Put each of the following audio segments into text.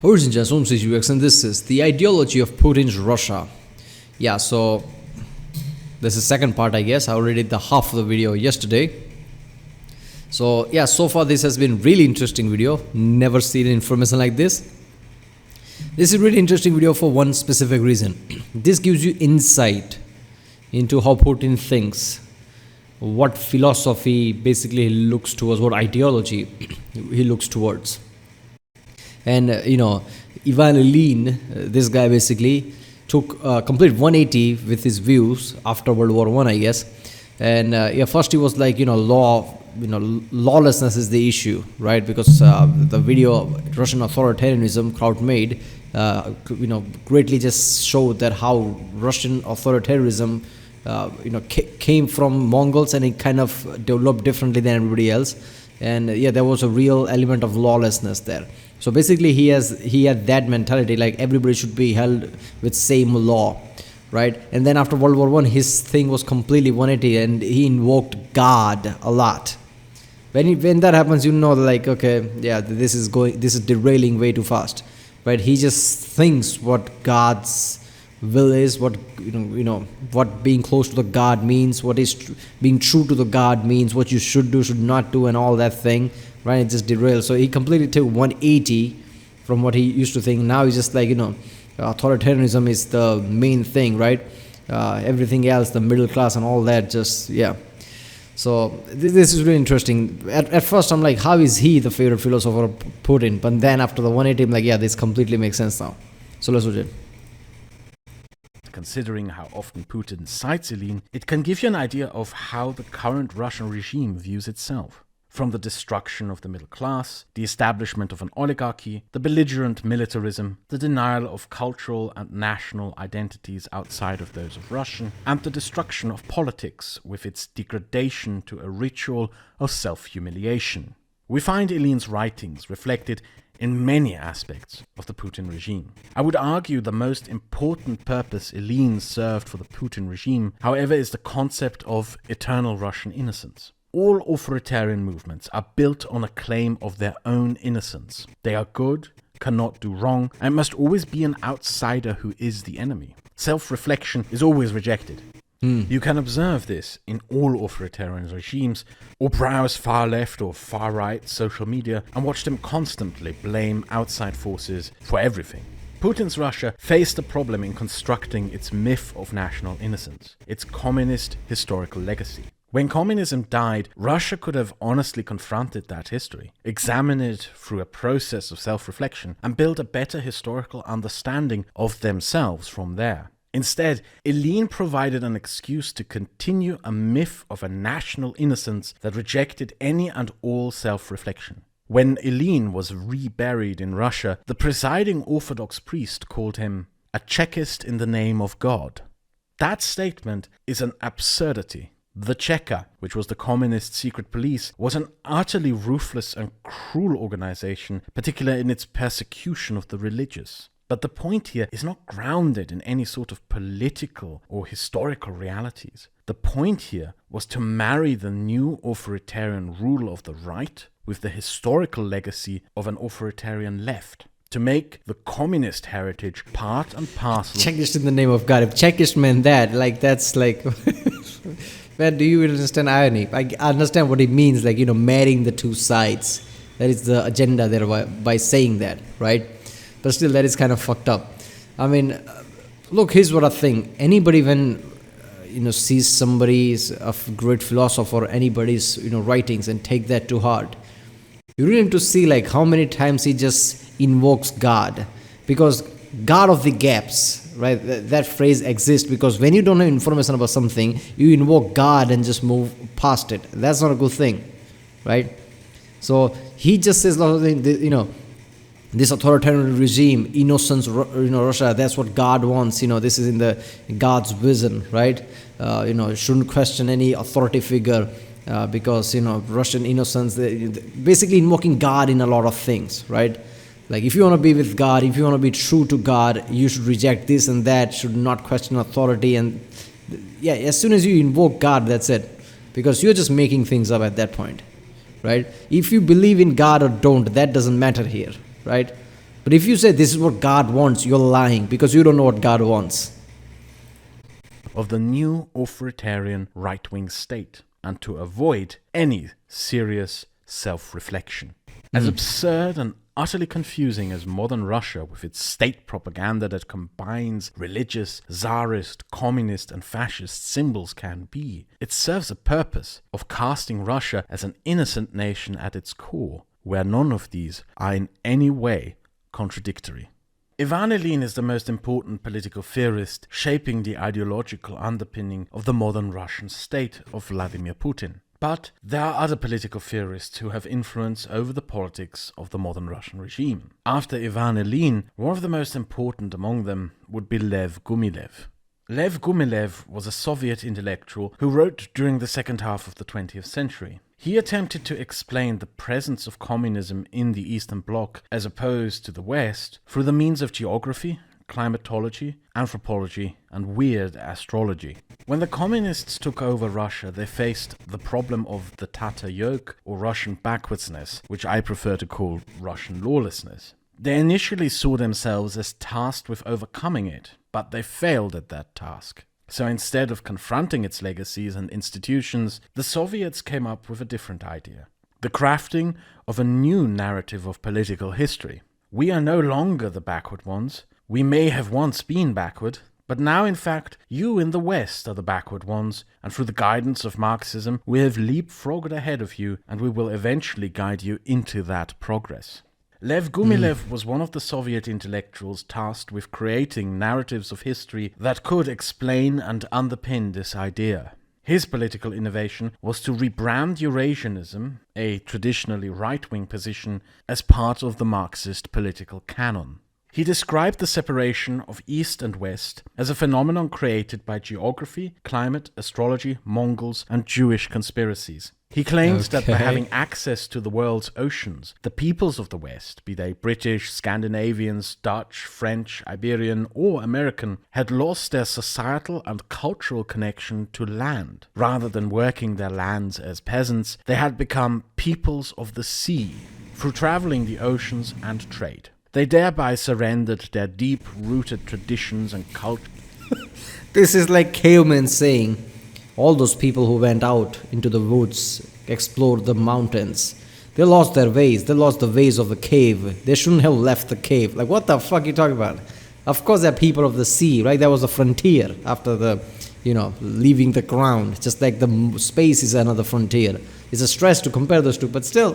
Origin UX, and this is the ideology of Putin's Russia. Yeah, so this is second part, I guess. I already did the half of the video yesterday. So yeah, so far this has been really interesting video. Never seen information like this. This is really interesting video for one specific reason. This gives you insight into how Putin thinks, what philosophy basically he looks towards, what ideology he looks towards. And Ivan Ilyin, this guy basically took a complete 180 with his views after World War I, I guess. And first he was like, lawlessness is the issue, right? Because the video Russian authoritarianism Kraut made, greatly just showed that how Russian authoritarianism, came from Mongols, and it kind of developed differently than everybody else. And there was a real element of lawlessness there. So basically he had that mentality, like everybody should be held with same law, right? And then after World War I, his thing was completely 180, and he invoked God a lot. When that happens, this is derailing way too fast, right? He just thinks what God's will is, what what being close to the God means, what is being true to the God means, what you should do, should not do, and all that thing, right? It just derails. So he completely took 180 from what he used to think. Now he's just like, authoritarianism is the main thing, right? Everything else, the middle class and all that, So this is really interesting. At first I'm like, how is he the favorite philosopher of Putin? But then after the 180, I'm like, this completely makes sense now. So let's watch it. Considering how often Putin cites Ilyin, it can give you an idea of how the current Russian regime views itself. From the destruction of the middle class, the establishment of an oligarchy, the belligerent militarism, the denial of cultural and national identities outside of those of Russian, and the destruction of politics with its degradation to a ritual of self-humiliation. We find Ilyin's writings reflected in many aspects of the Putin regime. I would argue the most important purpose Ilyin served for the Putin regime, however, is the concept of eternal Russian innocence. All authoritarian movements are built on a claim of their own innocence. They are good, cannot do wrong, and must always be an outsider who is the enemy. Self-reflection is always rejected. You can observe this in all authoritarian regimes, or browse far left or far right social media and watch them constantly blame outside forces for everything. Putin's Russia faced a problem in constructing its myth of national innocence, its communist historical legacy. When communism died, Russia could have honestly confronted that history, examined it through a process of self-reflection, and built a better historical understanding of themselves from there. Instead, Ilyin provided an excuse to continue a myth of a national innocence that rejected any and all self-reflection. When Ilyin was reburied in Russia, the presiding Orthodox priest called him a Chekist in the name of God. That statement is an absurdity. The Cheka, which was the communist secret police, was an utterly ruthless and cruel organization, particularly in its persecution of the religious. But the point here is not grounded in any sort of political or historical realities. The point here was to marry the new authoritarian rule of the right with the historical legacy of an authoritarian left, to make the communist heritage part and parcel. Chekist in the name of God. If Chekist meant that, that's like... Where do you understand irony? I understand what it means, marrying the two sides. That is the agenda there by saying that, right? But still, that is kind of fucked up. I mean, look, here's what I think. Anybody when, sees somebody's a great philosopher, anybody's, writings and take that to heart, you really need to see, how many times he just invokes God. Because God of the gaps, right? That phrase exists because when you don't have information about something, you invoke God and just move past it. That's not a good thing, right? So he just says a lot of things, this authoritarian regime, innocence, Russia, that's what God wants, this is in the God's vision, right? Shouldn't question any authority figure because, Russian innocence, basically invoking God in a lot of things, right? Like if you want to be with God, if you want to be true to God, you should reject this and that, should not question authority. And as soon as you invoke God, that's it. Because you're just making things up at that point, right? If you believe in God or don't, that doesn't matter here, right? But if you say this is what God wants, you're lying because you don't know what God wants. Of the new authoritarian right-wing state, and to avoid any serious self-reflection. As absurd and utterly confusing as modern Russia with its state propaganda that combines religious, czarist, communist and fascist symbols can be, it serves a purpose of casting Russia as an innocent nation at its core, where none of these are in any way contradictory. Ivan Ilyin is the most important political theorist shaping the ideological underpinning of the modern Russian state of Vladimir Putin. But there are other political theorists who have influence over the politics of the modern Russian regime. After Ivan Ilyin, one of the most important among them would be Lev Gumilev. Lev Gumilev was a Soviet intellectual who wrote during the second half of the 20th century. He attempted to explain the presence of communism in the Eastern Bloc as opposed to the West through the means of geography, climatology, anthropology, and weird astrology. When the communists took over Russia, they faced the problem of the Tatar yoke, or Russian backwardsness, which I prefer to call Russian lawlessness. They initially saw themselves as tasked with overcoming it, but they failed at that task. So instead of confronting its legacies and institutions, the Soviets came up with a different idea: the crafting of a new narrative of political history. We are no longer the backward ones. We may have once been backward, but now in fact you in the West are the backward ones, and through the guidance of Marxism we have leapfrogged ahead of you, and we will eventually guide you into that progress. Lev Gumilev was one of the Soviet intellectuals tasked with creating narratives of history that could explain and underpin this idea. His political innovation was to rebrand eurasianism, a traditionally right-wing position, as part of the Marxist political canon. He described the separation of East and West as a phenomenon created by geography, climate, astrology, Mongols, and Jewish conspiracies. He claims that by having access to the world's oceans, the peoples of the West, be they British, Scandinavians, Dutch, French, Iberian, or American, had lost their societal and cultural connection to land. Rather than working their lands as peasants, they had become peoples of the sea through traveling the oceans and trade. They thereby surrendered their deep-rooted traditions and culture. This is like cavemen saying, all those people who went out into the woods, explored the mountains, they lost their ways. They lost the ways of the cave. They shouldn't have left the cave. Like, what the fuck are you talking about? Of course, they're people of the sea, right? That was the frontier after the, leaving the ground. Just like the space is another frontier. It's a stress to compare those two, but still,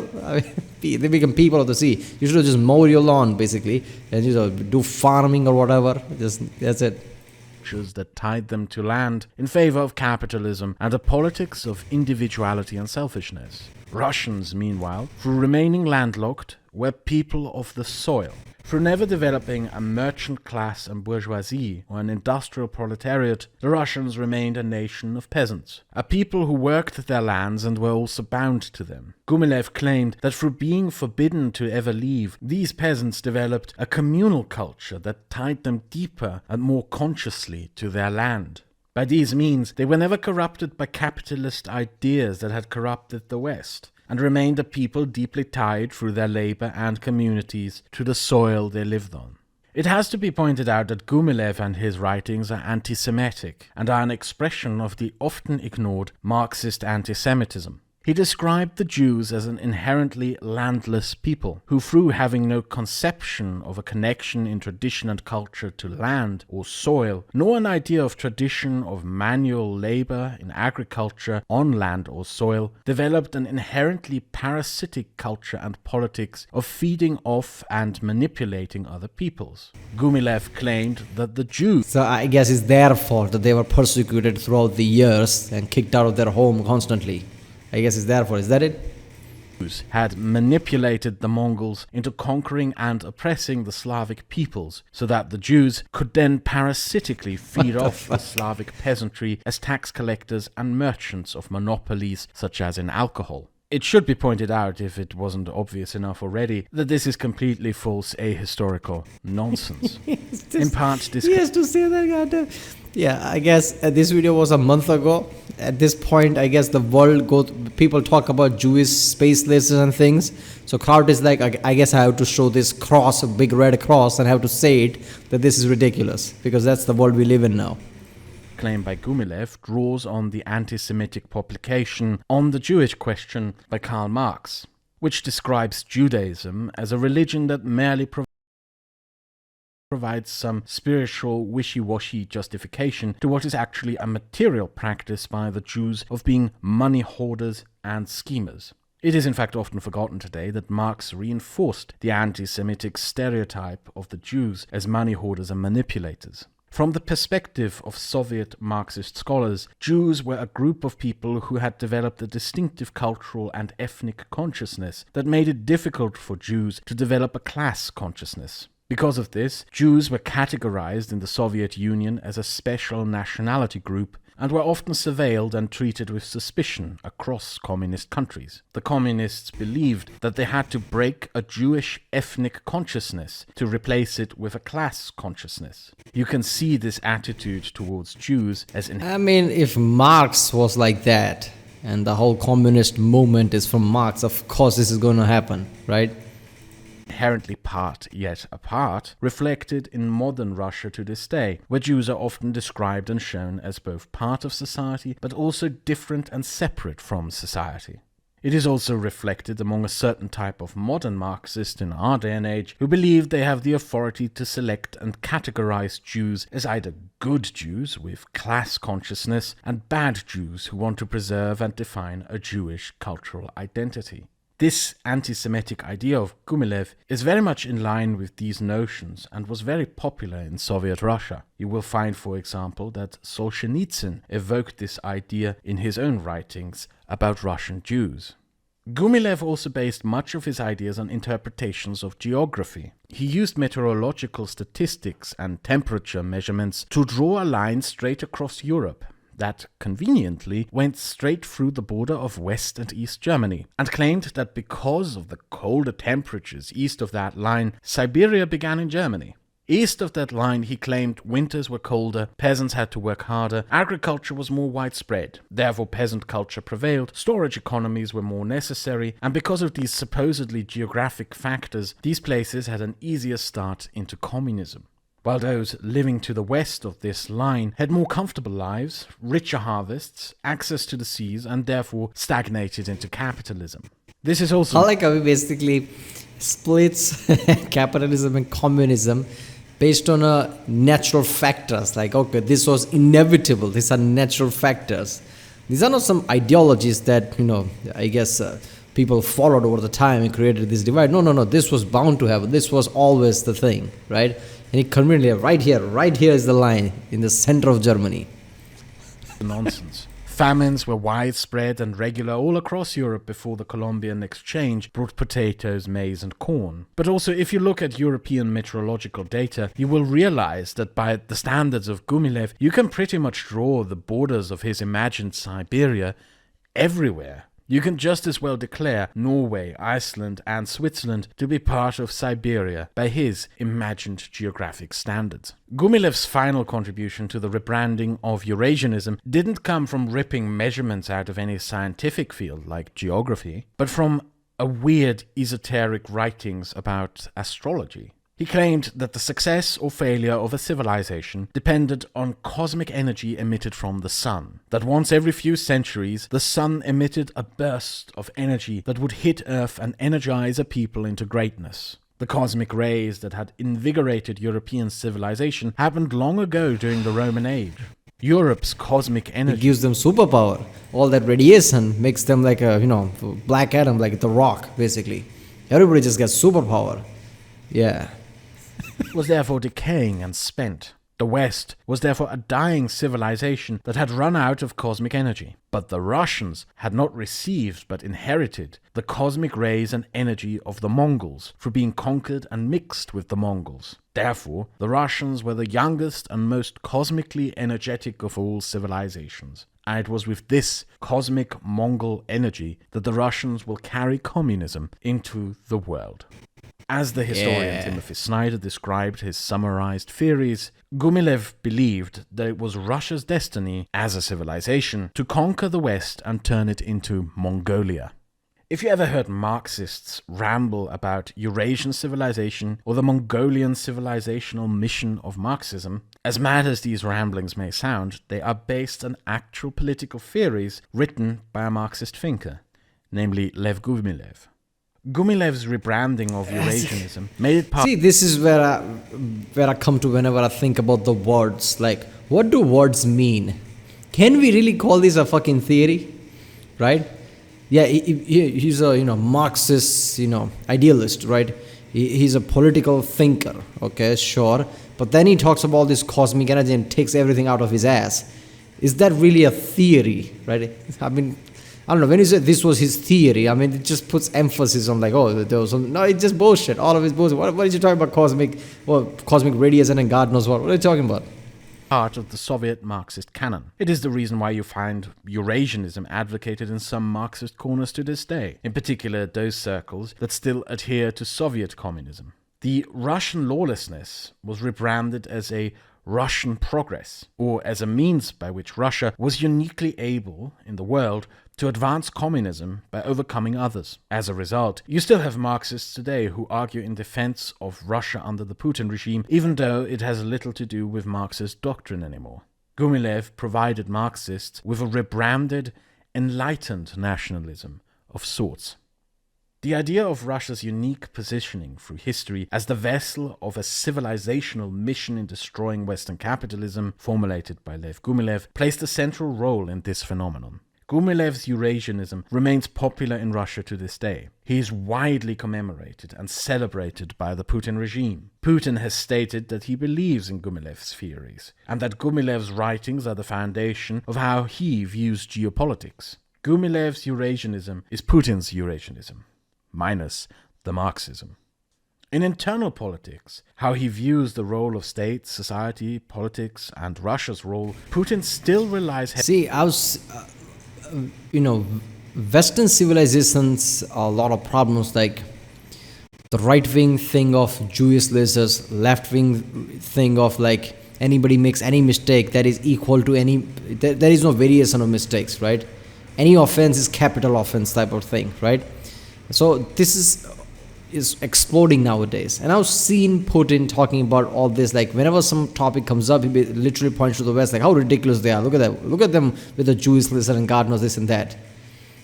they become people of the sea. You should just mow your lawn, basically, and do farming or whatever. That's it. That tied them to land in favor of capitalism and a politics of individuality and selfishness. Russians, meanwhile, through remaining landlocked, were people of the soil. Through never developing a merchant class and bourgeoisie or an industrial proletariat, the Russians remained a nation of peasants, a people who worked their lands and were also bound to them. Gumilev claimed that through being forbidden to ever leave, these peasants developed a communal culture that tied them deeper and more consciously to their land. By these means, they were never corrupted by capitalist ideas that had corrupted the West, and remained a people deeply tied through their labor and communities to the soil they lived on. It has to be pointed out that Gumilev and his writings are anti-Semitic and are an expression of the often ignored Marxist anti-Semitism. He described the Jews as an inherently landless people, who through having no conception of a connection in tradition and culture to land or soil, nor an idea of tradition of manual labor in agriculture on land or soil, developed an inherently parasitic culture and politics of feeding off and manipulating other peoples. Gumilev claimed that the Jews... So I guess it's their fault that they were persecuted throughout the years and kicked out of their home constantly. I guess it's their fault. Is that it? Had manipulated the Mongols into conquering and oppressing the Slavic peoples, so that the Jews could then parasitically feed off the Slavic peasantry as tax collectors and merchants of monopolies such as in alcohol. It should be pointed out, if it wasn't obvious enough already, that this is completely false ahistorical nonsense. In part, this... He has to say that, goddamn. Yeah, I guess this video was a month ago. At this point, I guess the world people talk about Jewish space lasers and things. So Kraut is like, I guess I have to show this cross, a big red cross, and have to say it that this is ridiculous because that's the world we live in now. Claim by Gumilev draws on the anti-Semitic publication On the Jewish Question by Karl Marx, which describes Judaism as a religion that merely provides some spiritual wishy-washy justification to what is actually a material practice by the Jews of being money hoarders and schemers. It is in fact often forgotten today that Marx reinforced the anti-Semitic stereotype of the Jews as money hoarders and manipulators. From the perspective of Soviet Marxist scholars, Jews were a group of people who had developed a distinctive cultural and ethnic consciousness that made it difficult for Jews to develop a class consciousness. Because of this, Jews were categorized in the Soviet Union as a special nationality group and were often surveilled and treated with suspicion across communist countries. The communists believed that they had to break a Jewish ethnic consciousness to replace it with a class consciousness. You can see this attitude towards Jews as if Marx was like that, and the whole communist movement is from Marx, of course this is going to happen, right? Inherently part yet apart, reflected in modern Russia to this day, where Jews are often described and shown as both part of society, but also different and separate from society. It is also reflected among a certain type of modern Marxist in our day and age, who believe they have the authority to select and categorize Jews as either good Jews with class consciousness and bad Jews who want to preserve and define a Jewish cultural identity. This anti-Semitic idea of Gumilev is very much in line with these notions and was very popular in Soviet Russia. You will find, for example, that Solzhenitsyn evoked this idea in his own writings about Russian Jews. Gumilev also based much of his ideas on interpretations of geography. He used meteorological statistics and temperature measurements to draw a line straight across Europe that conveniently went straight through the border of West and East Germany, and claimed that because of the colder temperatures east of that line, Siberia began in Germany. East of that line, he claimed winters were colder, peasants had to work harder, agriculture was more widespread, therefore peasant culture prevailed, storage economies were more necessary, and because of these supposedly geographic factors, these places had an easier start into communism. While those living to the west of this line had more comfortable lives, richer harvests, access to the seas, and therefore stagnated into capitalism. This is also... I like how he basically splits capitalism and communism based on natural factors. Like, okay, this was inevitable. These are natural factors. These are not some ideologies that, I guess people followed over the time and created this divide. No. This was bound to happen. This was always the thing, right? And he conveniently, right here is the line in the center of Germany. Nonsense. Famines were widespread and regular all across Europe before the Columbian Exchange brought potatoes, maize and corn. But also, if you look at European meteorological data, you will realize that by the standards of Gumilev, you can pretty much draw the borders of his imagined Siberia everywhere. You can just as well declare Norway, Iceland and Switzerland to be part of Siberia by his imagined geographic standards. Gumilev's final contribution to the rebranding of Eurasianism didn't come from ripping measurements out of any scientific field like geography, but from a weird esoteric writings about astrology. He claimed that the success or failure of a civilization depended on cosmic energy emitted from the sun. That once every few centuries, the sun emitted a burst of energy that would hit Earth and energize a people into greatness. The cosmic rays that had invigorated European civilization happened long ago during the Roman age. Europe's cosmic energy... It gives them superpower. All that radiation makes them like a, black atom, like the rock, basically. Everybody just gets superpower. Yeah. was therefore decaying and spent. The West was therefore a dying civilization that had run out of cosmic energy. But the Russians had not received but inherited the cosmic rays and energy of the Mongols through being conquered and mixed with the Mongols. Therefore, the Russians were the youngest and most cosmically energetic of all civilizations. And it was with this cosmic Mongol energy that the Russians will carry communism into the world. As the historian Timothy Snyder described his summarized theories, Gumilev believed that it was Russia's destiny as a civilization to conquer the West and turn it into Mongolia. If you ever heard Marxists ramble about Eurasian civilization or the Mongolian civilizational mission of Marxism, as mad as these ramblings may sound, they are based on actual political theories written by a Marxist thinker, namely Lev Gumilev. Gumilev's rebranding of Eurasianism made it possible. See, this is where I come to whenever I think about the words. Like, what do words mean? Can we really call this a fucking theory? Right? Yeah, he's a Marxist idealist, right? He's a political thinker. Okay, sure. But then he talks about this cosmic energy and takes everything out of his ass. Is that really a theory, right? I mean, I don't know. When you say this was his theory, I mean, it just puts emphasis on like, oh, there was some... No, it's just bullshit. All of it's bullshit. What are you talking about cosmic radiation and God knows what? What are you talking about? Part of the Soviet Marxist canon. It is the reason why you find Eurasianism advocated in some Marxist corners to this day, in particular those circles that still adhere to Soviet communism. The Russian lawlessness was rebranded as a Russian progress, or as a means by which Russia was uniquely able in the world to advance communism by overcoming others. As a result, you still have Marxists today who argue in defense of Russia under the Putin regime, even though it has little to do with Marxist doctrine anymore. Gumilev provided Marxists with a rebranded, enlightened nationalism of sorts. The idea of Russia's unique positioning through history as the vessel of a civilizational mission in destroying Western capitalism, formulated by Lev Gumilev, plays a central role in this phenomenon. Gumilev's Eurasianism remains popular in Russia to this day. He is widely commemorated and celebrated by the Putin regime. Putin has stated that he believes in Gumilev's theories, and that Gumilev's writings are the foundation of how he views geopolitics. Gumilev's Eurasianism is Putin's Eurasianism, minus the Marxism. In internal politics, how he views the role of state, society, politics, and Russia's role, Putin still relies... Western civilizations, a lot of problems like the right-wing thing of Jewish lizards, left-wing thing of like anybody makes any mistake that is equal to any... There is no variation of mistakes, right? Any offense is capital offense type of thing, right? So this is exploding nowadays. And I've seen Putin talking about all this, like whenever some topic comes up, he literally points to the West, like how ridiculous they are. Look at that. Look at them with the Jewish lizard and God knows this and that.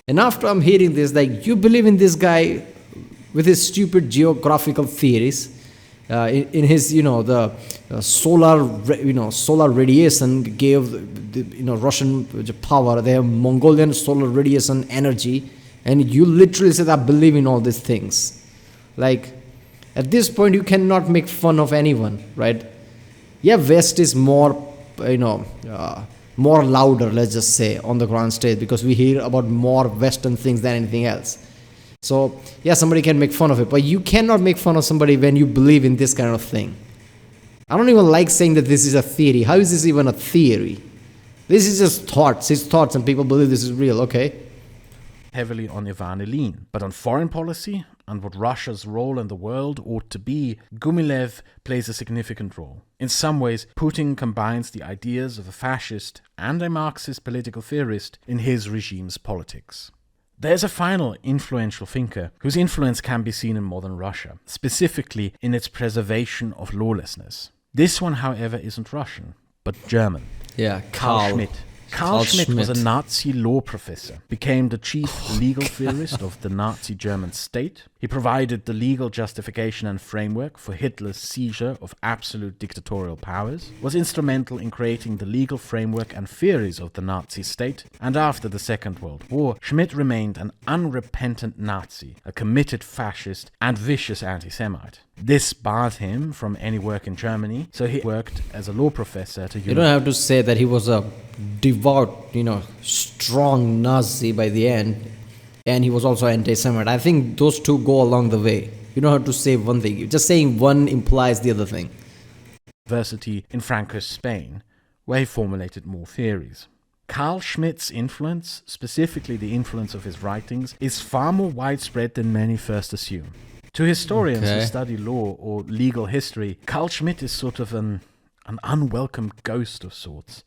And after I'm hearing this, like you believe in this guy with his stupid geographical theories, in his, the solar radiation gave the Russian power, they have Mongolian solar radiation energy, and you literally said, I believe in all these things. Like, at this point, you cannot make fun of anyone, right? Yeah, West is more, more louder, let's just say, on the grand stage, because we hear about more Western things than anything else. So, yeah, somebody can make fun of it, but you cannot make fun of somebody when you believe in this kind of thing. I don't even like saying that this is a theory. How is this even a theory? This is just thoughts, his thoughts, and people believe this is real, okay? Heavily on Ivan Ilyin, but on foreign policy and what Russia's role in the world ought to be, Gumilev plays a significant role. In some ways, Putin combines the ideas of a fascist and a Marxist political theorist in his regime's politics. There's a final influential thinker whose influence can be seen in modern Russia, specifically in its preservation of lawlessness. This one, however, isn't Russian, but German. Yeah, Carl Schmitt. Carl Schmitt was a Nazi law professor, became the chief legal theorist of the Nazi German state. He provided the legal justification and framework for Hitler's seizure of absolute dictatorial powers, was instrumental in creating the legal framework and theories of the Nazi state, and after the Second World War, Schmitt remained an unrepentant Nazi, a committed fascist and vicious anti-Semite. This barred him from any work in Germany, so he worked as a law professor to... You don't have to say that he was a devout, strong Nazi by the end, and he was also anti-Semite. I think those two go along the way. You don't have to say one thing. Just saying one implies the other thing. University in Francoist Spain, where he formulated more theories. Carl Schmitt's influence, specifically the influence of his writings, is far more widespread than many first assume. To historians who Okay. study law or legal history, Carl Schmitt is sort of an unwelcome ghost of sorts,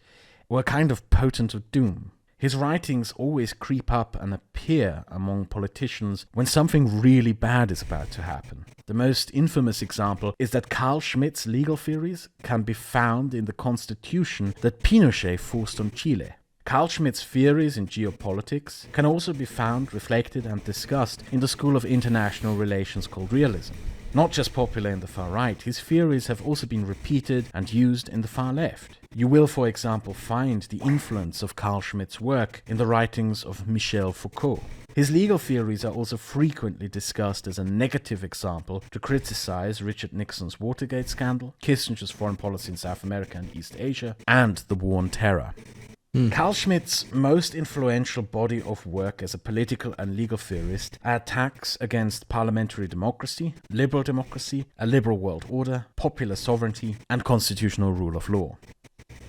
or a kind of potentate of doom. His writings always creep up and appear among politicians when something really bad is about to happen. The most infamous example is that Carl Schmitt's legal theories can be found in the constitution that Pinochet forced on Chile. Carl Schmitt's theories in geopolitics can also be found reflected and discussed in the school of international relations called realism. Not just popular in the far right, his theories have also been repeated and used in the far left. You will, for example, find the influence of Carl Schmitt's work in the writings of Michel Foucault. His legal theories are also frequently discussed as a negative example to criticize Richard Nixon's Watergate scandal, Kissinger's foreign policy in South America and East Asia, and the War on Terror. Carl Schmitt's most influential body of work as a political and legal theorist are attacks against parliamentary democracy, a liberal world order, popular sovereignty, and constitutional rule of law.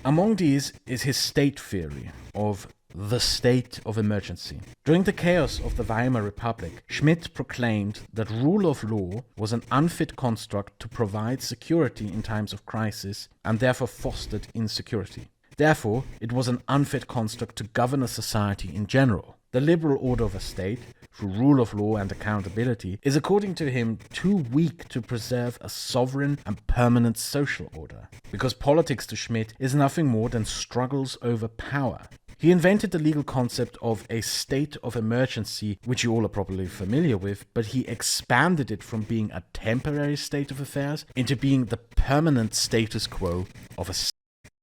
Among these is his state theory of the state of emergency. During the chaos of the Weimar Republic, Schmitt proclaimed that rule of law was an unfit construct to provide security in times of crisis and therefore fostered insecurity. Therefore, it was an unfit construct to govern a society in general. The liberal order of a state, through rule of law and accountability, is according to him too weak to preserve a sovereign and permanent social order, because politics to Schmitt is nothing more than struggles over power. He invented the legal concept of a state of emergency, which you all are probably familiar with, but he expanded it from being a temporary state of affairs into being the permanent status quo of a state.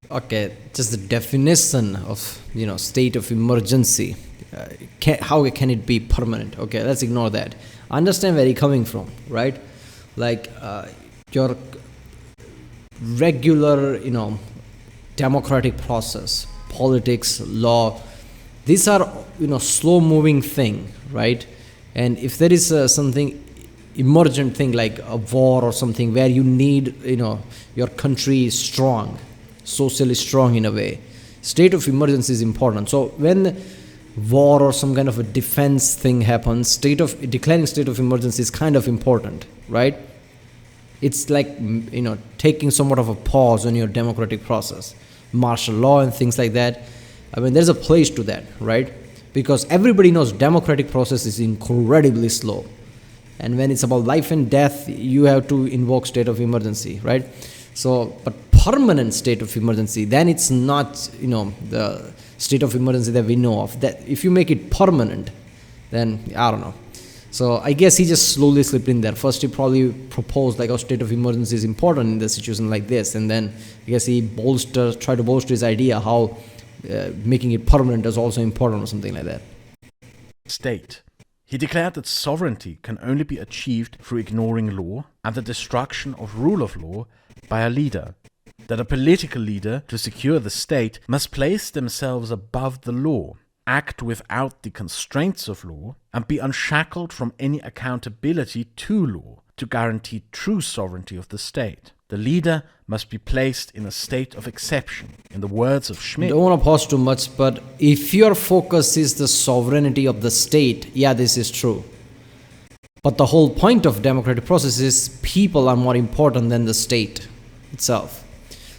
Okay, just the definition of state of emergency. How can it be permanent? Okay, let's ignore that. Understand where you're coming from, right? Like your regular, democratic process, politics, law. These are slow-moving thing, right? And if there is something emergent thing like a war or something where you need your country is strong, socially strong in a way, state of emergency is important. So when war or some kind of a defense thing happens, declaring state of emergency is kind of important, right? It's like taking somewhat of a pause on your democratic process, martial law and things like that. I mean, there's a place to that, right? Because everybody knows democratic process is incredibly slow, and when it's about life and death, you have to invoke state of emergency, right? So, but permanent state of emergency, then it's not, the state of emergency that we know of. That if you make it permanent, then I don't know. So I guess he just slowly slipped in there. First, he probably proposed like, state of emergency is important in the situation like this, and then I guess he tried to bolster his idea how making it permanent is also important or something like that. State. He declared that sovereignty can only be achieved through ignoring law and the destruction of rule of law by a leader. That a political leader, to secure the state, must place themselves above the law, act without the constraints of law, and be unshackled from any accountability to law to guarantee true sovereignty of the state. The leader must be placed in a state of exception. In the words of Schmitt, Don't want to pause too much, but if your focus is the sovereignty of the state, yeah, this is true. But the whole point of democratic process is people are more important than the state itself.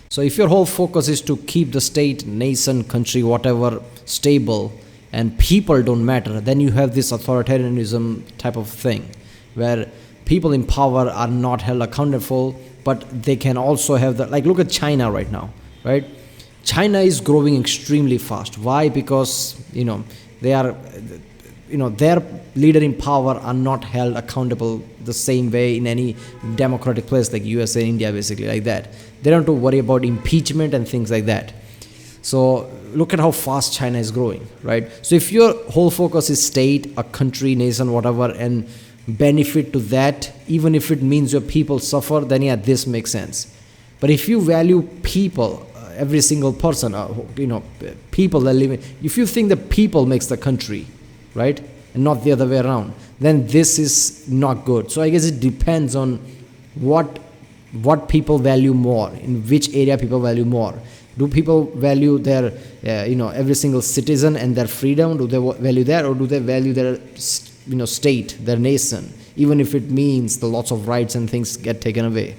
So if your whole focus is to keep the state, nation, country, whatever, stable, and people don't matter, then you have this authoritarianism type of thing, where people in power are not held accountable, but they can also have the, like, look at China right now, right? China is growing extremely fast. Why? Because, they are, their leader in power are not held accountable the same way in any democratic place like USA, India, basically like that. They don't have to worry about impeachment and things like that. So look at how fast China is growing, right? So if your whole focus is state, a country, nation, whatever, and benefit to that, even if it means your people suffer, then yeah, this makes sense. But if you value people, every single person, people that live in, if you think that people makes the country, right, and not the other way around, then this is not good. So I guess it depends on what people value more, in which area people value more. Do people value their, every single citizen and their freedom? Do they value that, or do they value their, state, their nation? even if it means the lots of rights and things get taken away,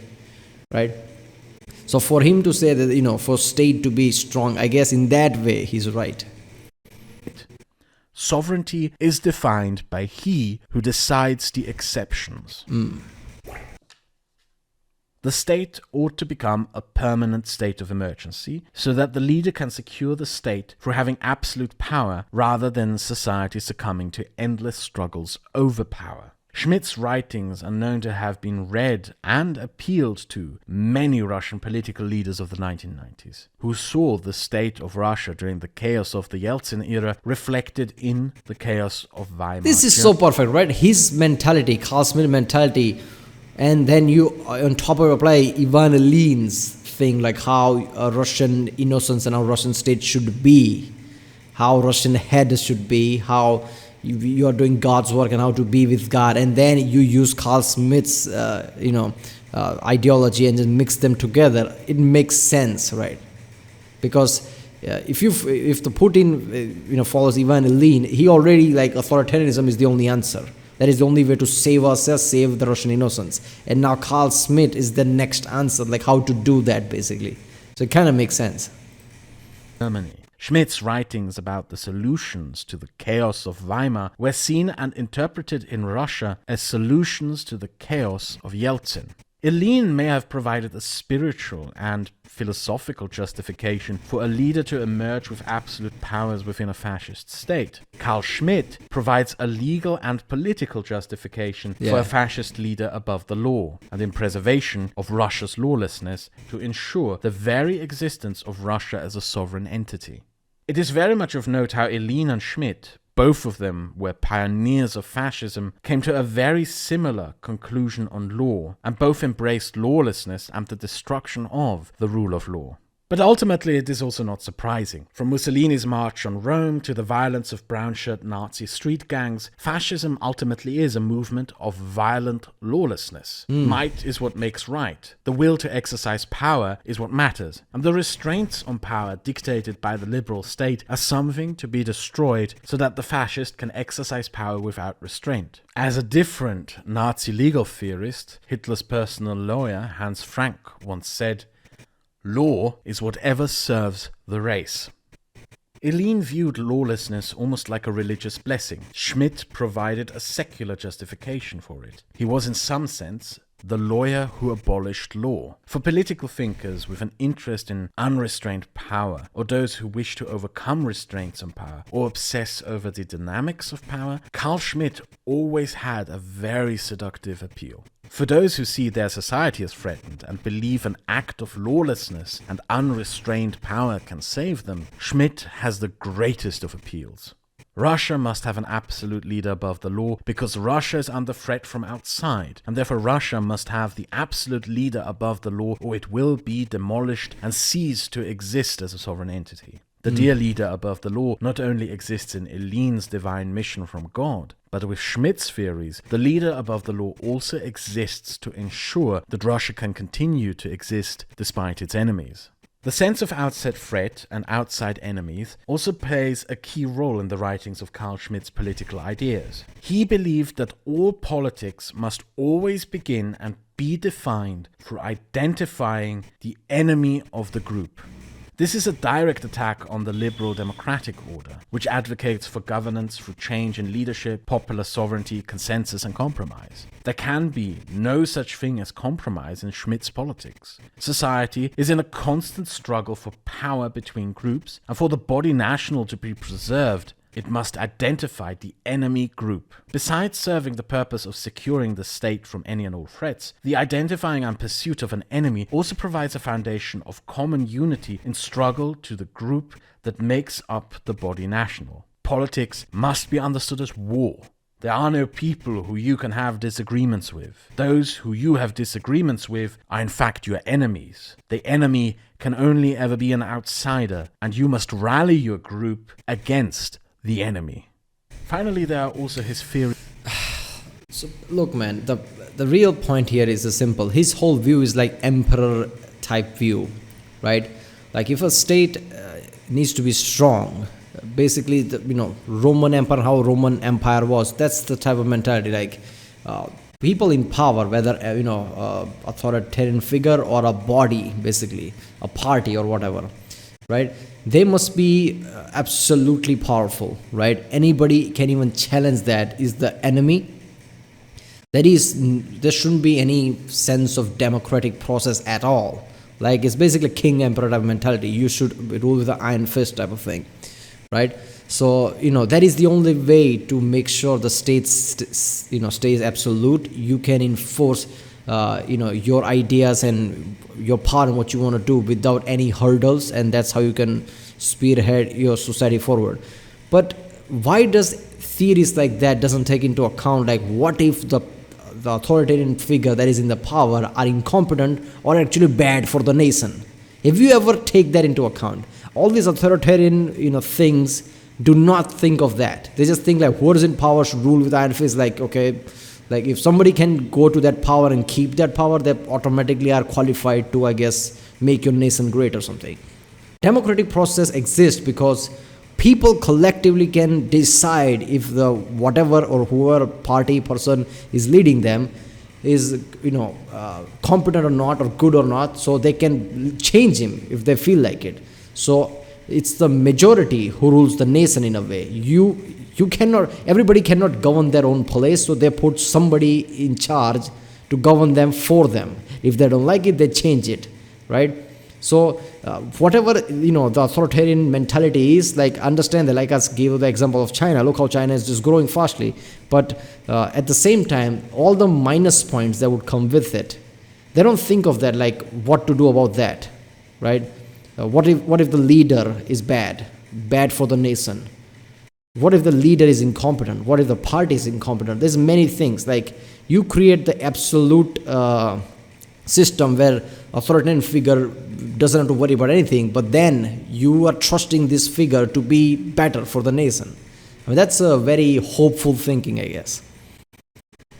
right? So for him to say that, for state to be strong, I guess in that way he's right. Sovereignty is defined by he who decides the exceptions. The state ought to become a permanent state of emergency, so that the leader can secure the state through having absolute power rather than society succumbing to endless struggles over power. Schmitt's writings are known to have been read and appealed to many Russian political leaders of the 1990s, who saw the state of Russia during the chaos of the Yeltsin era reflected in the chaos of Weimar. This is so perfect, right? His mentality, Carl Schmitt mentality, and then you on top of apply Ivan Ilyin's thing, like how Russian innocence and how Russian state should be, how Russian head should be, how you are doing God's work and how to be with God, and then you use Carl Schmitt's ideology and just mix them together. It makes sense, right? Because if the Putin follows Ivan Ilyin, he already authoritarianism is the only answer. That is the only way to save ourselves, save the Russian innocence. And now Carl Schmitt is the next answer, like how to do that basically. So it kind of makes sense. Germany. Schmitt's writings about the solutions to the chaos of Weimar were seen and interpreted in Russia as solutions to the chaos of Yeltsin. Ilyin may have provided a spiritual and philosophical justification for a leader to emerge with absolute powers within a fascist state. Carl Schmitt provides a legal and political justification for a fascist leader above the law and in preservation of Russia's lawlessness to ensure the very existence of Russia as a sovereign entity. It is very much of note how Ilyin and Schmitt, both of them were pioneers of fascism, came to a very similar conclusion on law, and both embraced lawlessness and the destruction of the rule of law. But ultimately it is also not surprising. From Mussolini's march on Rome to the violence of brown-shirt Nazi street gangs, fascism ultimately is a movement of violent lawlessness. Might is what makes right. The will to exercise power is what matters. And the restraints on power dictated by the liberal state are something to be destroyed so that the fascist can exercise power without restraint. As a different Nazi legal theorist, Hitler's personal lawyer Hans Frank once said, "Law is whatever serves the race." Ilyin viewed lawlessness almost like a religious blessing. Schmitt provided a secular justification for it. He was in some sense the lawyer who abolished law. For political thinkers with an interest in unrestrained power, or those who wish to overcome restraints on power, or obsess over the dynamics of power, Carl Schmitt always had a very seductive appeal. For those who see their society as threatened and believe an act of lawlessness and unrestrained power can save them, Schmitt has the greatest of appeals. Russia must have an absolute leader above the law because Russia is under threat from outside, and therefore Russia must have the absolute leader above the law or it will be demolished and cease to exist as a sovereign entity. The dear leader above the law not only exists in Ilyin's divine mission from God, but with Schmitt's theories, the leader above the law also exists to ensure that Russia can continue to exist despite its enemies. The sense of outside threat and outside enemies also plays a key role in the writings of Carl Schmitt's political ideas. He believed that all politics must always begin and be defined through identifying the enemy of the group. This is a direct attack on the liberal democratic order, which advocates for governance through change in leadership, popular sovereignty, consensus and compromise. There can be no such thing as compromise in Schmitt's politics. Society is in a constant struggle for power between groups, and for the body national to be preserved, it must identify the enemy group. Besides serving the purpose of securing the state from any and all threats, the identifying and pursuit of an enemy also provides a foundation of common unity in struggle to the group that makes up the body national. Politics must be understood as war. There are no people who you can have disagreements with. Those who you have disagreements with are in fact your enemies. The enemy can only ever be an outsider, and you must rally your group against the enemy. Finally, there are also his theories. So look, man, the real point here is simple. His whole view is like emperor type view, right? Like if a state needs to be strong, basically Roman Empire, how Roman Empire was, that's the type of mentality. Like people in power, whether authoritarian figure or a body, basically a party or whatever, right? They must be absolutely powerful, right? Anybody can even challenge that is the enemy. There shouldn't be any sense of democratic process at all. Like, it's basically king emperor type mentality. You should rule with an iron fist type of thing, right? So that is the only way to make sure the state stays absolute. You can enforce your ideas and your part in what you want to do without any hurdles, and that's how you can spearhead your society forward. But why does theories like that doesn't take into account, like, what if the authoritarian figure that is in the power are incompetent or actually bad for the nation? If you ever take that into account, all these authoritarian things do not think of that. They just think like, who is in power should rule with iron fist. Like, okay, like if somebody can go to that power and keep that power, they automatically are qualified to, I guess, make your nation great or something. Democratic process exists because people collectively can decide if the whatever or whoever party person is leading them is competent or not, or good or not, so they can change him if they feel like it. So it's the majority who rules the nation in a way. Everybody cannot govern their own place, so they put somebody in charge to govern them for them. If they don't like it, they change it, right? So whatever the authoritarian mentality is, like, understand that, like us gave the example of China. Look how China is just growing fastly, but at the same time, all the minus points that would come with it, they don't think of that, like what to do about that, right? What if the leader is bad for the nation? What if the leader is incompetent? What if the party is incompetent? There's many things. Like, you create the absolute system where authoritarian figure doesn't have to worry about anything, but then you are trusting this figure to be better for the nation. I mean, that's a very hopeful thinking, I guess.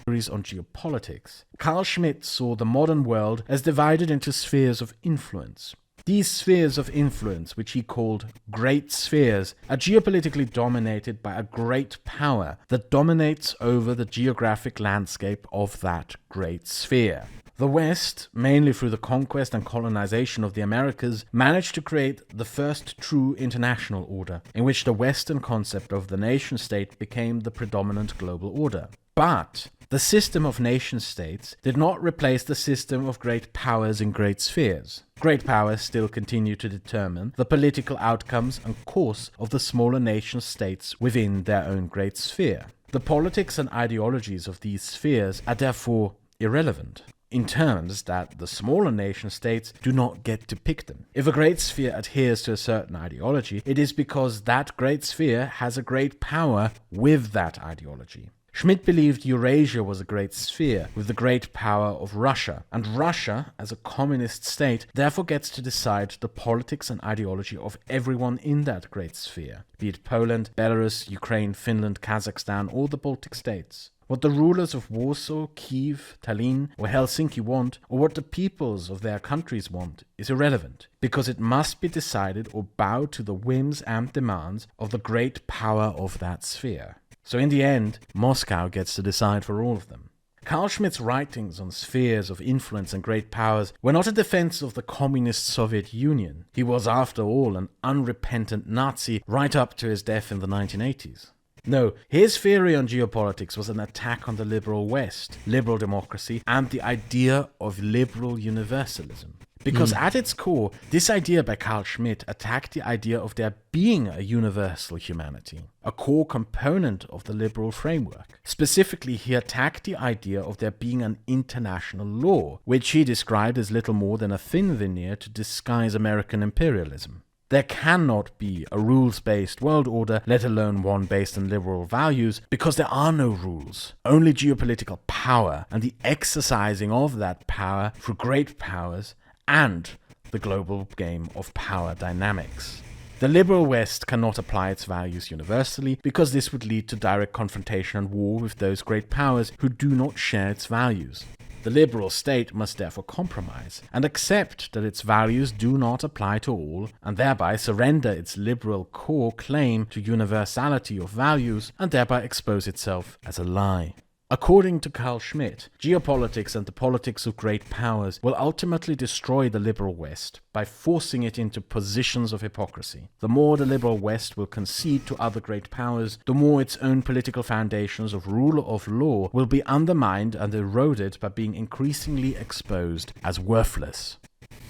On geopolitics, Carl Schmitt saw the modern world as divided into spheres of influence. These spheres of influence, which he called great spheres, are geopolitically dominated by a great power that dominates over the geographic landscape of that great sphere. The West, mainly through the conquest and colonization of the Americas, managed to create the first true international order, in which the Western concept of the nation-state became the predominant global order. But the system of nation-states did not replace the system of great powers in great spheres. Great powers still continue to determine the political outcomes and course of the smaller nation-states within their own great sphere. The politics and ideologies of these spheres are therefore irrelevant, in terms that the smaller nation-states do not get to pick them. If a great sphere adheres to a certain ideology, it is because that great sphere has a great power with that ideology. Schmitt believed Eurasia was a great sphere with the great power of Russia, and Russia, as a communist state, therefore gets to decide the politics and ideology of everyone in that great sphere, be it Poland, Belarus, Ukraine, Finland, Kazakhstan, or the Baltic states. What the rulers of Warsaw, Kiev, Tallinn, or Helsinki want, or what the peoples of their countries want, is irrelevant, because it must be decided or bow to the whims and demands of the great power of that sphere. So in the end, Moscow gets to decide for all of them. Carl Schmitt's writings on spheres of influence and great powers were not a defense of the communist Soviet Union. He was, after all, an unrepentant Nazi right up to his death in the 1980s. No, his theory on geopolitics was an attack on the liberal West, liberal democracy, and the idea of liberal universalism. Because at its core, this idea by Carl Schmitt attacked the idea of there being a universal humanity, a core component of the liberal framework. Specifically, he attacked the idea of there being an international law, which he described as little more than a thin veneer to disguise American imperialism. There cannot be a rules-based world order, let alone one based on liberal values, because there are no rules. Only geopolitical power and the exercising of that power through great powers and the global game of power dynamics. The liberal West cannot apply its values universally because this would lead to direct confrontation and war with those great powers who do not share its values. The liberal state must therefore compromise and accept that its values do not apply to all, and thereby surrender its liberal core claim to universality of values and thereby expose itself as a lie. According to Carl Schmitt, geopolitics and the politics of great powers will ultimately destroy the liberal West by forcing it into positions of hypocrisy. The more the liberal West will concede to other great powers, the more its own political foundations of rule of law will be undermined and eroded by being increasingly exposed as worthless.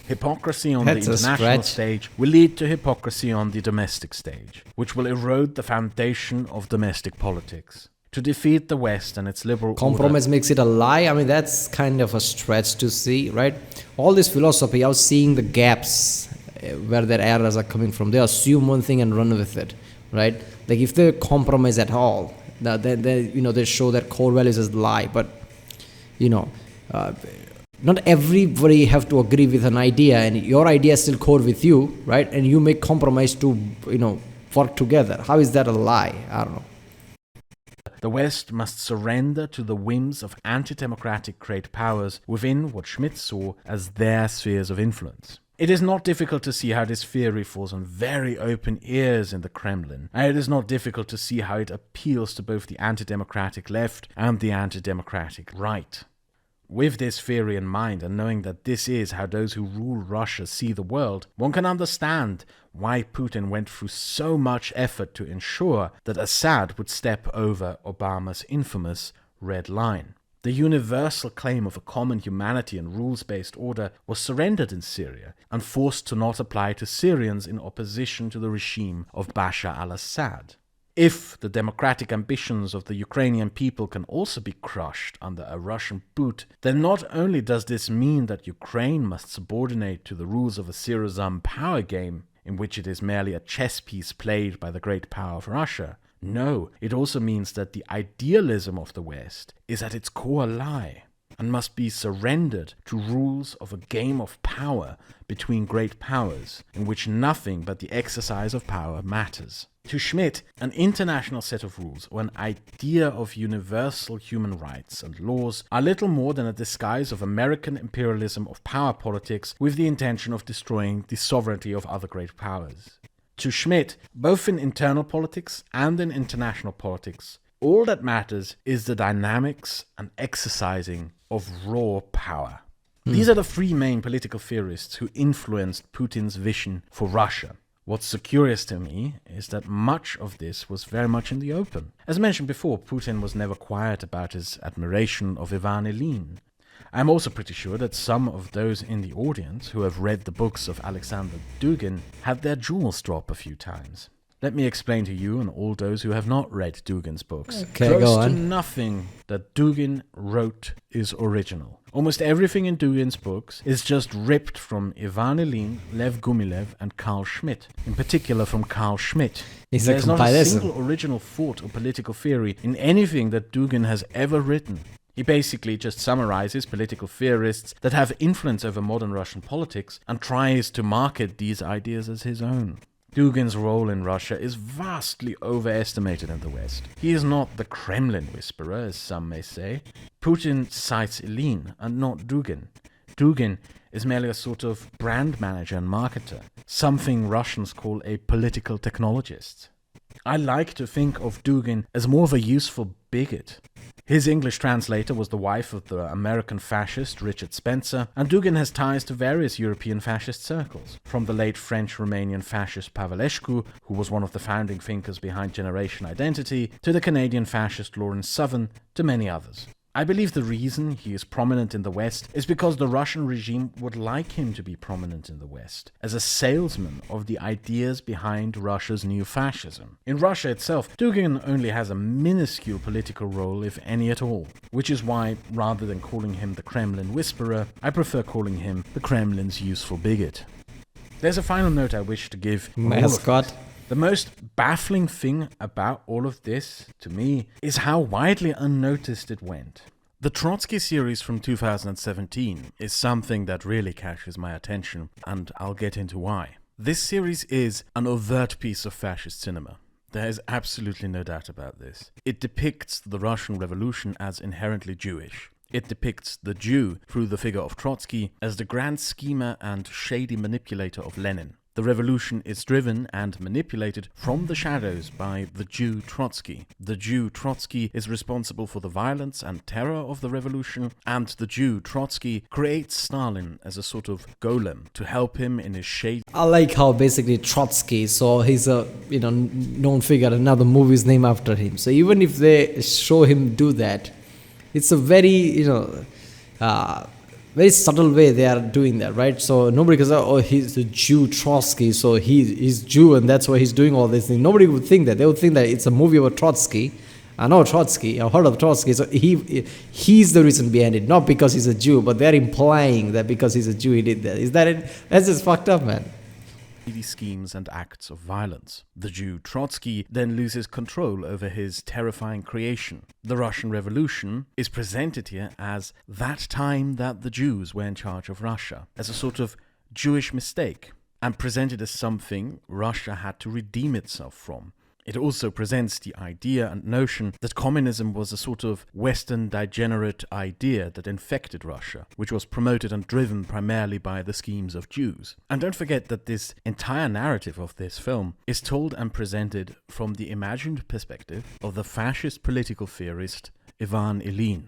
Hypocrisy on the international stage will lead to hypocrisy on the domestic stage, which will erode the foundation of domestic politics. To defeat the West and its liberal compromise makes it a lie. I mean, that's kind of a stretch to see, right? All this philosophy, I was seeing the gaps where their errors are coming from. They assume one thing and run with it, right? Like if they compromise at all, they show their core values as lie. But not everybody have to agree with an idea, and your idea is still core with you, right? And you make compromise to work together. How is that a lie? I don't know. The West must surrender to the whims of anti-democratic great powers within what Schmitt saw as their spheres of influence. It is not difficult to see how this theory falls on very open ears in the Kremlin, and it is not difficult to see how it appeals to both the anti-democratic left and the anti-democratic right. With this theory in mind, and knowing that this is how those who rule Russia see the world, one can understand why Putin went through so much effort to ensure that Assad would step over Obama's infamous red line. The universal claim of a common humanity and rules-based order was surrendered in Syria and forced to not apply to Syrians in opposition to the regime of Bashar al-Assad. If the democratic ambitions of the Ukrainian people can also be crushed under a Russian boot, then not only does this mean that Ukraine must subordinate to the rules of a zero-sum power game, in which it is merely a chess piece played by the great power of Russia. No, it also means that the idealism of the West is at its core a lie, and must be surrendered to rules of a game of power between great powers, in which nothing but the exercise of power matters. To Schmitt, an international set of rules, or an idea of universal human rights and laws, are little more than a disguise of American imperialism of power politics with the intention of destroying the sovereignty of other great powers. To Schmitt, both in internal politics and in international politics, all that matters is the dynamics and exercising of raw power. These are the three main political theorists who influenced Putin's vision for Russia. What's so curious to me is that much of this was very much in the open. As mentioned before, Putin was never quiet about his admiration of Ivan Ilyin. I'm also pretty sure that some of those in the audience who have read the books of Alexander Dugan had their jewels drop a few times. Let me explain to you and all those who have not read Dugan's books. Okay, Close go on. to nothing that Dugan wrote is original. Almost everything in Dugan's books is just ripped from Ivan Ilyin, Lev Gumilev, and Carl Schmitt. In particular from Carl Schmitt. There's not a single original thought or political theory in anything that Dugan has ever written. He basically just summarizes political theorists that have influence over modern Russian politics and tries to market these ideas as his own. Dugan's role in Russia is vastly overestimated in the West. He is not the Kremlin whisperer, as some may say. Putin cites Ilyin and not Dugan. Dugan is merely a sort of brand manager and marketer, something Russians call a political technologist. I like to think of Dugan as more of a useful bigot. His English translator was the wife of the American fascist Richard Spencer, and Dugan has ties to various European fascist circles, from the late French-Romanian fascist Pavlescu, who was one of the founding thinkers behind Generation Identity, to the Canadian fascist Lawrence Southern, to many others. I believe the reason he is prominent in the West is because the Russian regime would like him to be prominent in the West, as a salesman of the ideas behind Russia's new fascism. In Russia itself, Dugan only has a minuscule political role, if any at all, which is why, rather than calling him the Kremlin whisperer, I prefer calling him the Kremlin's useful bigot. There's a final note I wish to give. Mascot. The most baffling thing about all of this, to me, is how widely unnoticed it went. The Trotsky series from 2017 is something that really catches my attention, and I'll get into why. This series is an overt piece of fascist cinema. There is absolutely no doubt about this. It depicts the Russian Revolution as inherently Jewish. It depicts the Jew, through the figure of Trotsky, as the grand schemer and shady manipulator of Lenin. The revolution is driven and manipulated from the shadows by the Jew Trotsky. The Jew Trotsky is responsible for the violence and terror of the revolution, and the Jew Trotsky creates Stalin as a sort of golem to help him in his shade. I like how basically Trotsky, so he's a known figure, another movie is named after him. So even if they show him do that, it's a very very subtle way they are doing that, right? So nobody goes, oh, he's the Jew Trotsky, so he's Jew and that's why he's doing all these things. Nobody would think that. They would think that it's a movie about Trotsky. I know Trotsky, I've heard of Trotsky, so he's the reason behind it, not because he's a Jew, but they're implying that because he's a Jew he did that. Is that it? That's just fucked up, man. Schemes and acts of violence. The Jew Trotsky then loses control over his terrifying creation. The Russian Revolution is presented here as that time that the Jews were in charge of Russia, as a sort of Jewish mistake, and presented as something Russia had to redeem itself from. It also presents the idea and notion that communism was a sort of Western degenerate idea that infected Russia, which was promoted and driven primarily by the schemes of Jews. And don't forget that this entire narrative of this film is told and presented from the imagined perspective of the fascist political theorist Ivan Ilyin.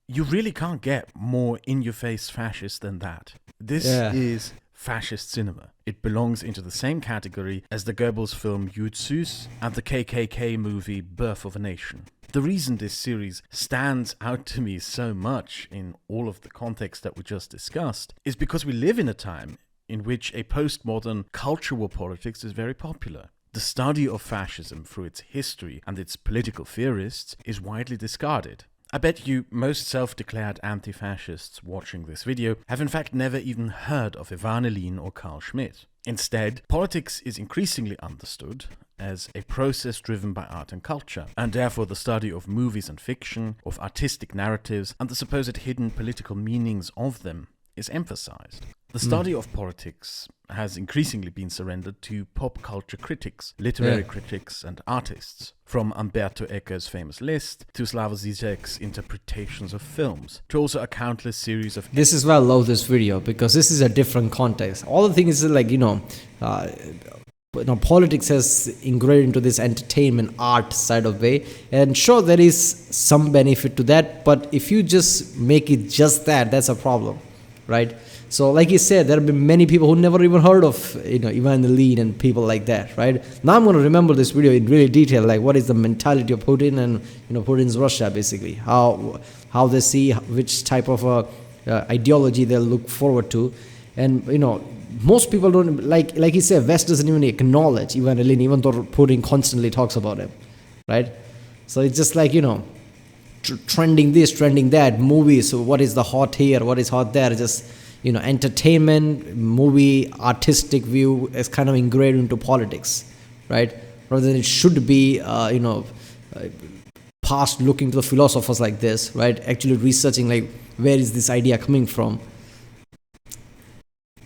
You really can't get more in-your-face fascist than that. This is fascist cinema. It belongs into the same category as the Goebbels film Eurasianism and the KKK movie Birth of a Nation. The reason this series stands out to me so much in all of the context that we just discussed is because we live in a time in which a postmodern cultural politics is very popular. The study of fascism through its history and its political theorists is widely discarded. I bet you most self-declared anti-fascists watching this video have in fact never even heard of Ivan Ilyin or Carl Schmitt. Instead, politics is increasingly understood as a process driven by art and culture, and therefore the study of movies and fiction, of artistic narratives, and the supposed hidden political meanings of them is emphasized. The study of politics has increasingly been surrendered to pop culture critics, literary critics, and artists. From Umberto Eco's famous list, to Slavoj Zizek's interpretations of films, to also a countless series of... This is why I love this video, because this is a different context. All the things is like, politics has ingrained into this entertainment art side of way, and sure there is some benefit to that, but if you just make it just that, that's a problem, right? So like you said, there have been many people who never even heard of Ivan Ilyin and people like that, right? Now I'm going to remember this video in really detail, like what is the mentality of Putin and Putin's Russia, basically, how they see which type of ideology they'll look forward to. And most people don't, like you said, West doesn't even acknowledge Ivan Ilyin, even though Putin constantly talks about him, right? So it's just like trending this, trending that, movies. So what is the hot here, what is hot there? Just entertainment, movie, artistic view is kind of ingrained into politics, right? Rather than it should be, past looking to the philosophers like this, right? Actually researching like where is this idea coming from.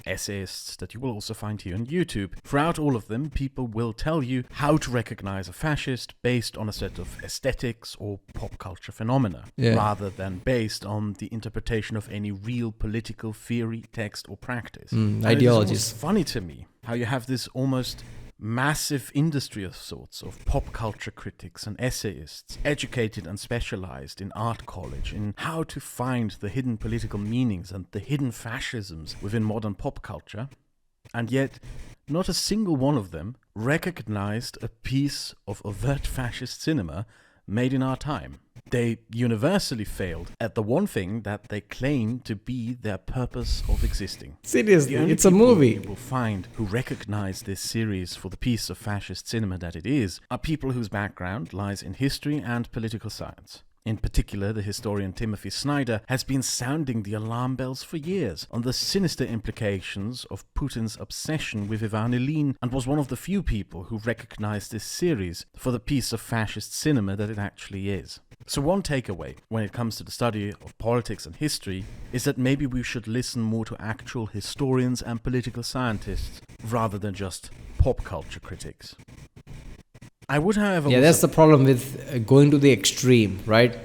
Essayists that you will also find here on YouTube. Throughout all of them, people will tell you how to recognize a fascist based on a set of aesthetics or pop culture phenomena, rather than based on the interpretation of any real political theory, text, or practice. Ideologies. It's funny to me how you have this almost massive industry of sorts of pop culture critics and essayists, educated and specialized in art college, in how to find the hidden political meanings and the hidden fascisms within modern pop culture, and yet not a single one of them recognized a piece of overt fascist cinema made in our time. They universally failed at the one thing that they claim to be their purpose of existing. Seriously, it's a movie. You will find who recognize this series for the piece of fascist cinema that it is are people whose background lies in history and political science. In particular, the historian Timothy Snyder has been sounding the alarm bells for years on the sinister implications of Putin's obsession with Ivan Ilyin, and was one of the few people who recognized this series for the piece of fascist cinema that it actually is. So one takeaway when it comes to the study of politics and history is that maybe we should listen more to actual historians and political scientists rather than just pop culture critics. I would, however... Yeah, that's the problem with going to the extreme, right?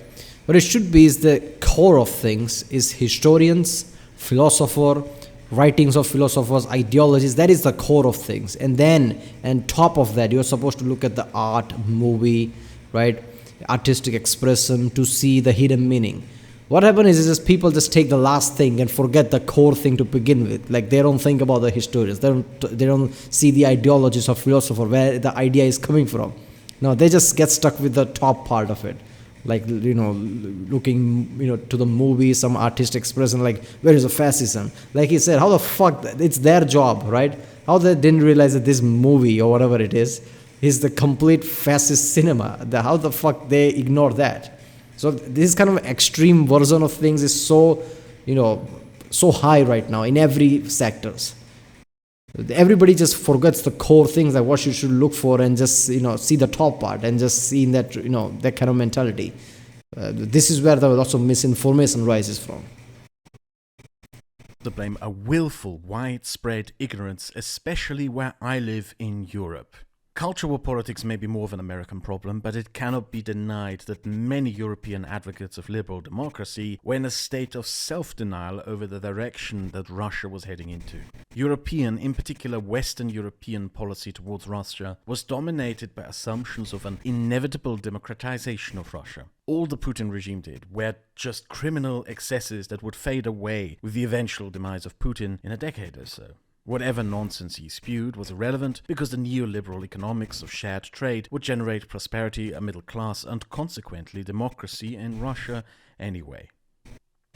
What it should be is the core of things is historians, philosopher, writings of philosophers, ideologies. That is the core of things. And then, and top of that, you're supposed to look at the art, movie, right? Artistic expression to see the hidden meaning. What happens is just people just take the last thing and forget the core thing to begin with. Like they don't think about the historians. They don't see the ideologies of philosopher, where the idea is coming from. No, they just get stuck with the top part of it. Like, looking, to the movie, some artist expression, like, where is the fascism? Like he said, how the fuck, it's their job, right? How they didn't realize that this movie or whatever it is the complete fascist cinema. How the fuck they ignore that? So this kind of extreme version of things is so, so high right now in every sectors. Everybody just forgets the core things, like what you should look for, and just see the top part and just see in that that kind of mentality. This is where the lots of misinformation rises from. To blame a willful, widespread ignorance, especially where I live in Europe. Cultural politics may be more of an American problem, but it cannot be denied that many European advocates of liberal democracy were in a state of self-denial over the direction that Russia was heading into. European, in particular Western European policy towards Russia was dominated by assumptions of an inevitable democratization of Russia. All the Putin regime did were just criminal excesses that would fade away with the eventual demise of Putin in a decade or so. Whatever nonsense he spewed was irrelevant because the neoliberal economics of shared trade would generate prosperity, a middle class, and consequently democracy in Russia anyway.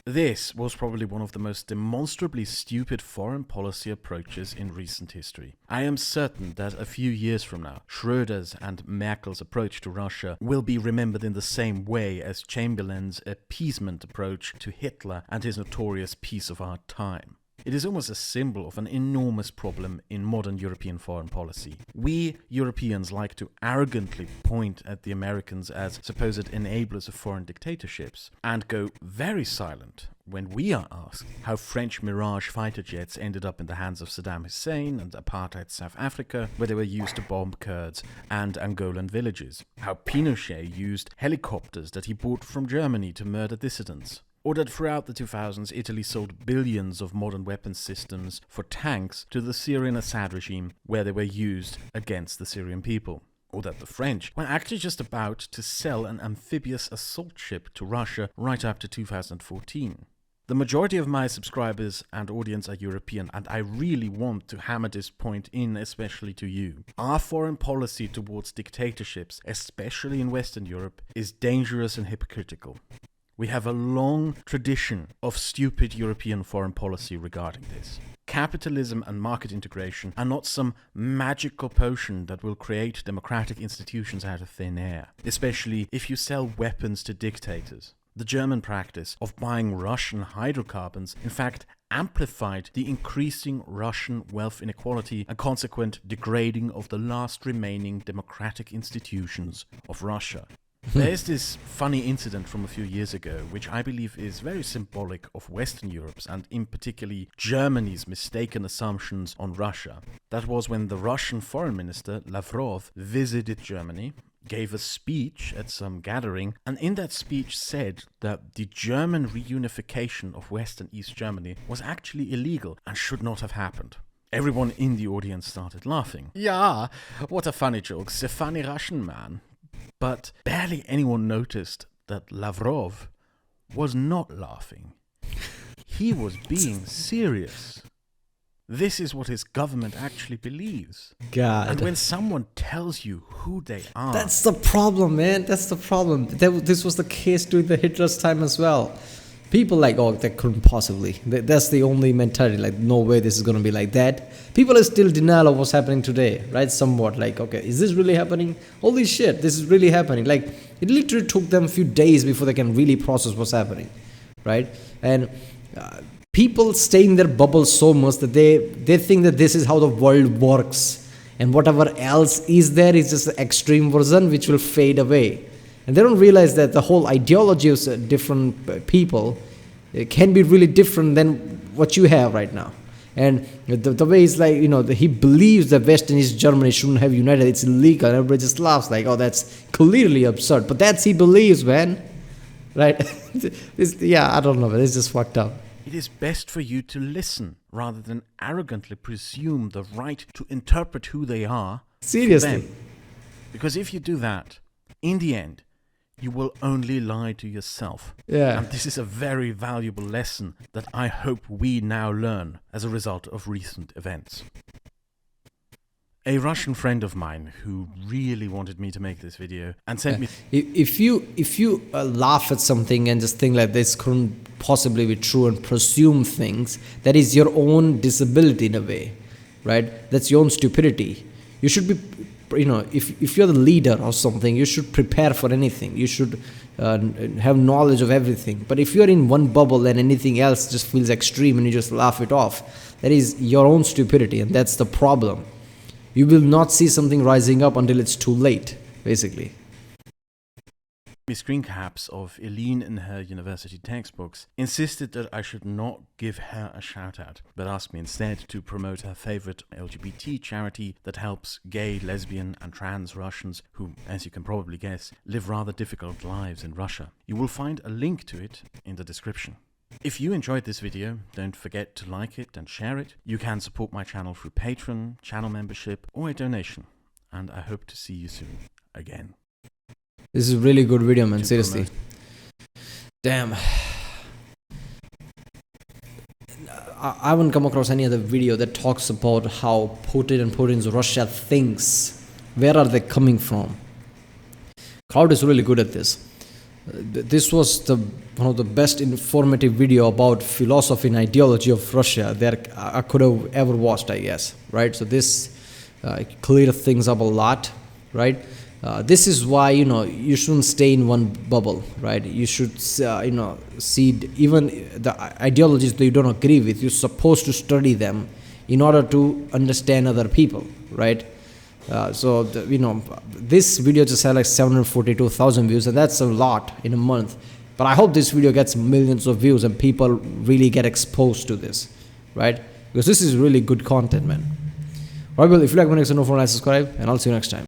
This was probably one of the most demonstrably stupid foreign policy approaches in recent history. I am certain that a few years from now, Schröder's and Merkel's approach to Russia will be remembered in the same way as Chamberlain's appeasement approach to Hitler and his notorious peace of our time. It is almost a symbol of an enormous problem in modern European foreign policy. We Europeans like to arrogantly point at the Americans as supposed enablers of foreign dictatorships and go very silent when we are asked how French Mirage fighter jets ended up in the hands of Saddam Hussein and apartheid South Africa, where they were used to bomb Kurds and Angolan villages, how Pinochet used helicopters that he bought from Germany to murder dissidents, or that throughout the 2000s Italy sold billions of modern weapons systems for tanks to the Syrian Assad regime where they were used against the Syrian people. Or that the French were actually just about to sell an amphibious assault ship to Russia right up to 2014. The majority of my subscribers and audience are European, and I really want to hammer this point in, especially to you. Our foreign policy towards dictatorships, especially in Western Europe, is dangerous and hypocritical. We have a long tradition of stupid European foreign policy regarding this. Capitalism and market integration are not some magical potion that will create democratic institutions out of thin air, especially if you sell weapons to dictators. The German practice of buying Russian hydrocarbons, in fact, amplified the increasing Russian wealth inequality and consequent degrading of the last remaining democratic institutions of Russia. There's this funny incident from a few years ago, which I believe is very symbolic of Western Europe's and in particularly Germany's mistaken assumptions on Russia. That was when the Russian foreign minister, Lavrov, visited Germany, gave a speech at some gathering, and in that speech said that the German reunification of West and East Germany was actually illegal and should not have happened. Everyone in the audience started laughing. Yeah, what a funny joke, the funny Russian man. But barely anyone noticed that Lavrov was not laughing. He was being serious. This is what his government actually believes. God. And when someone tells you who they are... That's the problem, man. That's the problem. This was the case during the Hitler's time as well. People like, oh, that couldn't possibly. That's the only mentality, like, no way this is going to be like that. People are still denial of what's happening today, right? Somewhat like, okay, is this really happening? Holy shit, this is really happening. Like, it literally took them a few days before they can really process what's happening, right? And people stay in their bubble so much that they think that this is how the world works. And whatever else is there is just the extreme version which will fade away. And they don't realize that the whole ideology of different people can be really different than what you have right now. And the way it's like, he believes that West and East Germany shouldn't have united. It's illegal. And everybody just laughs like, oh, that's clearly absurd. But that's he believes, man. Right? I don't know. It's just fucked up. it is best for you to listen rather than arrogantly presume the right to interpret who they are. Seriously. For them. Because if you do that, in the end, you will only lie to yourself. Yeah. And this is a very valuable lesson that I hope we now learn as a result of recent events. A Russian friend of mine who really wanted me to make this video and sent me... If you laugh at something and just think like this couldn't possibly be true and presume things, that is your own disability in a way, right? That's your own stupidity. You should be, if you're the leader or something, you should prepare for anything. You should have knowledge of everything. But if you're in one bubble and anything else just feels extreme and you just laugh it off, that is your own stupidity, and that's the problem. You will not see something rising up until it's too late, basically. Screen caps of Ilyin in her university textbooks, insisted that I should not give her a shout out, but asked me instead to promote her favorite LGBT charity that helps gay, lesbian and trans Russians who, as you can probably guess, live rather difficult lives in Russia. You will find a link to it in the description. If you enjoyed this video, don't forget to like it and share it. You can support my channel through Patreon, channel membership or a donation. And I hope to see you soon again. This is a really good video, man. Seriously. Damn. I haven't come across any other video that talks about how Putin and Putin's Russia thinks. Where are they coming from? Kraut is really good at this. This was one of the best informative video about philosophy and ideology of Russia that I could have ever watched, I guess. Right? So this cleared things up a lot, right? This is why, you shouldn't stay in one bubble, right? You should, see even the ideologies that you don't agree with. You're supposed to study them in order to understand other people, right? This video just had like 742,000 views, and that's a lot in a month. But I hope this video gets millions of views and people really get exposed to this, right? Because this is really good content, man. Alright, well, if you like my next video, don't forget to subscribe, and I'll see you next time.